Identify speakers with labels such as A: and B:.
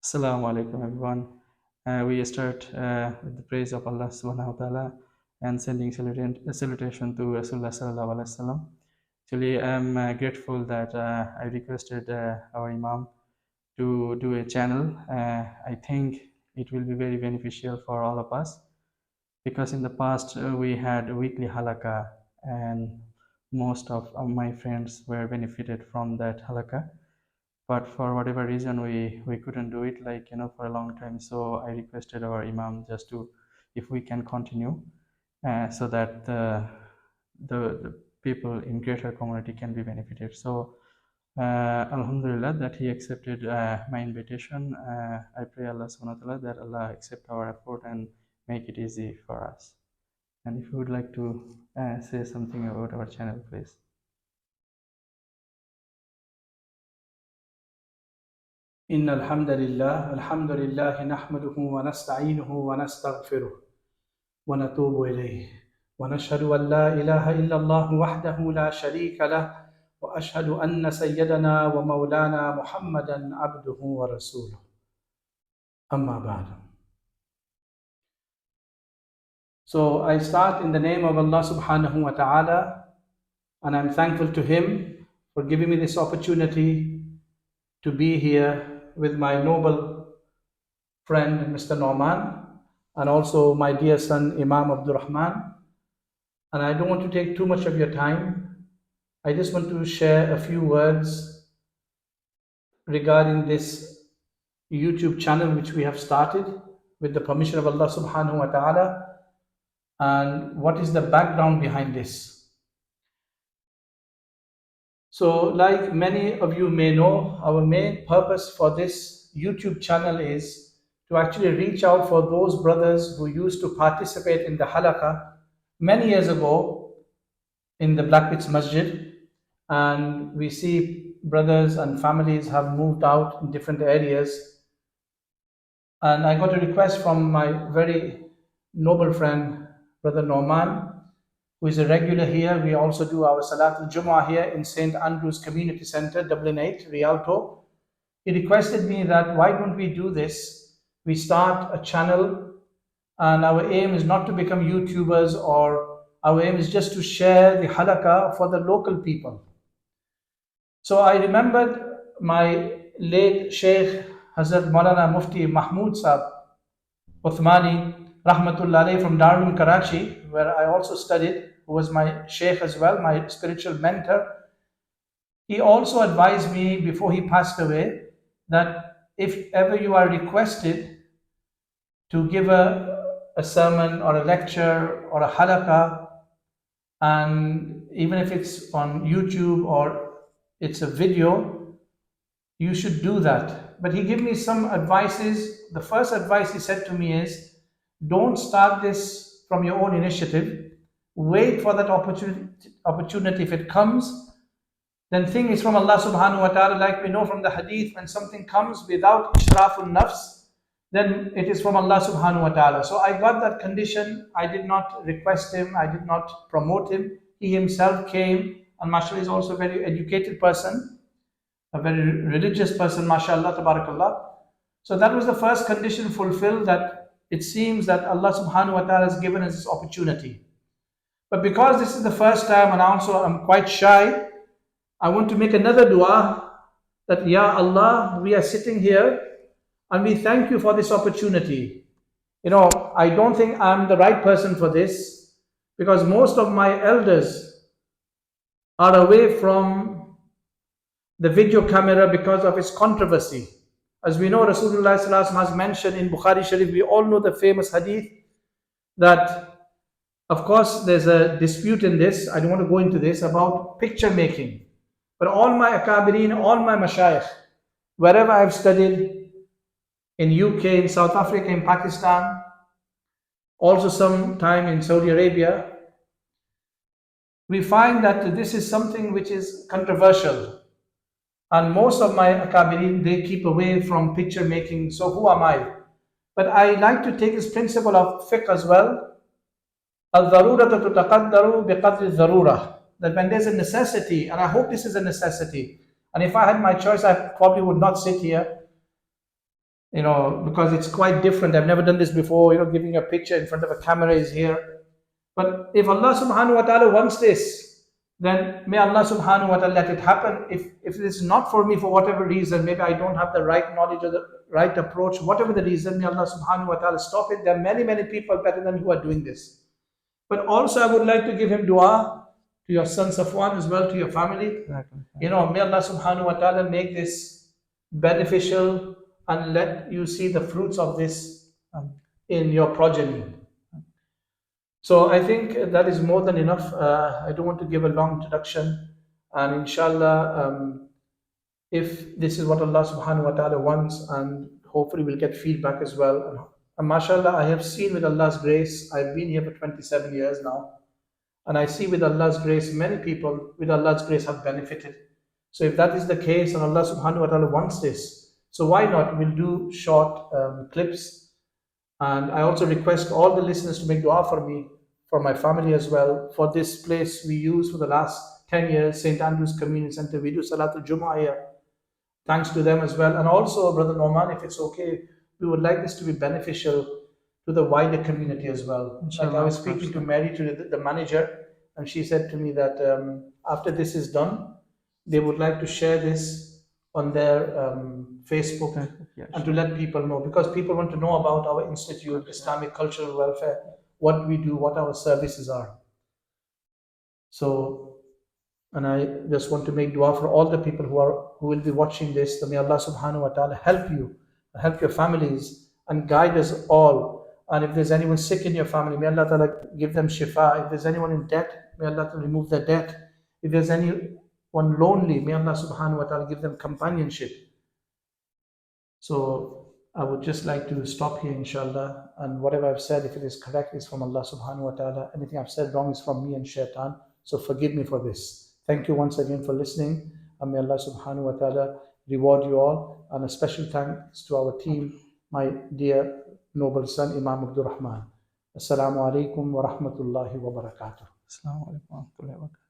A: Assalamu alaikum everyone. We start with the praise of Allah subhanahu wa ta'ala and sending salutation to Rasulullah sallallahu alaihi wasallam. Actually, I'm grateful that I requested our Imam to do a channel. I think it will be very beneficial for all of us because in the past we had weekly halaka and most of my friends were benefited from that halaka, but for whatever reason we couldn't do it, like for a long time. So I requested our Imam just to, if we can continue, so that the people in greater community can be benefited. So Alhamdulillah that he accepted my invitation. I pray Allah subhanahu wa ta'ala that Allah accept our effort and make it easy for us. And if you would like to say something about our channel, please.
B: إن الحمد لله نحمده ونستعينه ونستغفره ونتوب إليه ونشهد أن لا إله إلا الله وحده لا شريك له وأشهد أن سيدنا ومولانا محمدا عبده ورسوله أما بعد. So I start in the name of Allah subhanahu wa ta'ala, and I'm thankful to Him for giving me this opportunity to be here with my noble friend Mr. Norman and also my dear son Imam Abdul Rahman. And I don't want to take too much of your time. I just want to share a few words regarding this YouTube channel which we have started with the permission of Allah subhanahu wa ta'ala, and what is the background behind this. So like many of you may know, our main purpose for this YouTube channel is to actually reach out for those brothers who used to participate in the halaqah many years ago in the Blackpits Masjid, and we see brothers and families have moved out in different areas. And I got a request from my very noble friend, Brother Norman, who is a regular here. We also do our Salatul Jummah here in St. Andrew's Community Center, Dublin 8, Rialto. He requested me that why don't we do this? We start a channel, and our aim is not to become YouTubers, or our aim is just to share the halaqah for the local people. So I remembered my late Sheikh Hazrat Maulana Mufti Mahmood Saab Uthmani Rahmatullah Alayhi from Darul Karachi, where I also studied, who was my Sheikh as well, my spiritual mentor. He also advised me before he passed away that if ever you are requested to give a sermon or a lecture or a halaqah, and even if it's on YouTube or it's a video, you should do that. But he gave me some advices. The first advice he said to me is, don't start this from your own initiative. Wait for that opportunity. If it comes, then think it's from Allah subhanahu wa ta'ala. Like we know from the hadith, when something comes without ishraful nafs, then it is from Allah subhanahu wa ta'ala. So I got that condition. I did not request him. I did not promote him. He himself came, and mashallah is also a very educated person, a very religious person, mashallah, tabarakallah. So that was the first condition fulfilled, that it seems that Allah subhanahu wa ta'ala has given us this opportunity. But because this is the first time and also I'm quite shy, I want to make another dua that, Ya Allah, we are sitting here and we thank you for this opportunity. I don't think I'm the right person for this, because most of my elders are away from the video camera because of its controversy. As we know, Rasulullah sallallahu alaihi wasallam has mentioned in Bukhari Sharif, we all know the famous hadith that, of course, there's a dispute in this. I don't want to go into this about picture making. But all my akabirin, all my mashayikh, wherever I've studied, in UK, in South Africa, in Pakistan, also some time in Saudi Arabia, we find that this is something which is controversial. And most of my akabirin, they keep away from picture making. So who am I? But I like to take this principle of fiqh as well. Al-dharuratu tutaqaddaru biqadri al-dharura. That when there's a necessity, and I hope this is a necessity, and if I had my choice, I probably would not sit here. because it's quite different. I've never done this before, giving a picture in front of a camera is here. But if Allah subhanahu wa ta'ala wants this, then may Allah subhanahu wa ta'ala let it happen. If it is not for me for whatever reason, maybe I don't have the right knowledge or the right approach, whatever the reason, may Allah subhanahu wa ta'ala stop it. There are many, many people better than who are doing this. But also I would like to give him dua to your son Safwan as well, to your family.
A: Exactly.
B: May Allah subhanahu wa ta'ala make this beneficial and let you see the fruits of this in your progeny. So I think that is more than enough. I don't want to give a long introduction. And inshallah, if this is what Allah subhanahu wa ta'ala wants, and hopefully we'll get feedback as well. And mashallah, I have seen with Allah's grace, I've been here for 27 years now. And I see with Allah's grace, many people with Allah's grace have benefited. So if that is the case and Allah subhanahu wa ta'ala wants this, so why not? We'll do short clips. And I also request all the listeners to make dua for me, for my family as well, for this place we use for the last 10 years, St. Andrew's Community Center. We do Salatul Jummah here. Thanks to them as well. And also, Brother Norman, if it's okay, we would like this to be beneficial to the wider community as well.
A: Inshallah,
B: like I was speaking to Mary, to the manager, and she said to me that after this is done, they would like to share this on their Facebook and to let people know, because people want to know about our Institute, Islamic Cultural Welfare, what we do, what our services are. So, and I just want to make dua for all the people who will be watching this. That may Allah subhanahu wa ta'ala help you, help your families, and guide us all. And if there's anyone sick in your family, may Allah ta'ala give them shifa. If there's anyone in debt, may Allah ta'ala remove their debt. If there's anyone lonely, may Allah subhanahu wa ta'ala give them companionship. So I would just like to stop here, inshallah. And whatever I've said, if it is correct, is from Allah subhanahu wa ta'ala. Anything I've said wrong is from me and shaitan. So forgive me for this. Thank you once again for listening. And may Allah subhanahu wa ta'ala reward you all. And a special thanks to our team, my dear noble son, Imam Abdul Rahman. Assalamu alaikum wa rahmatullahi wa barakatuh.
A: Assalamu alaikum wa rahmatullahi wa barakatuh.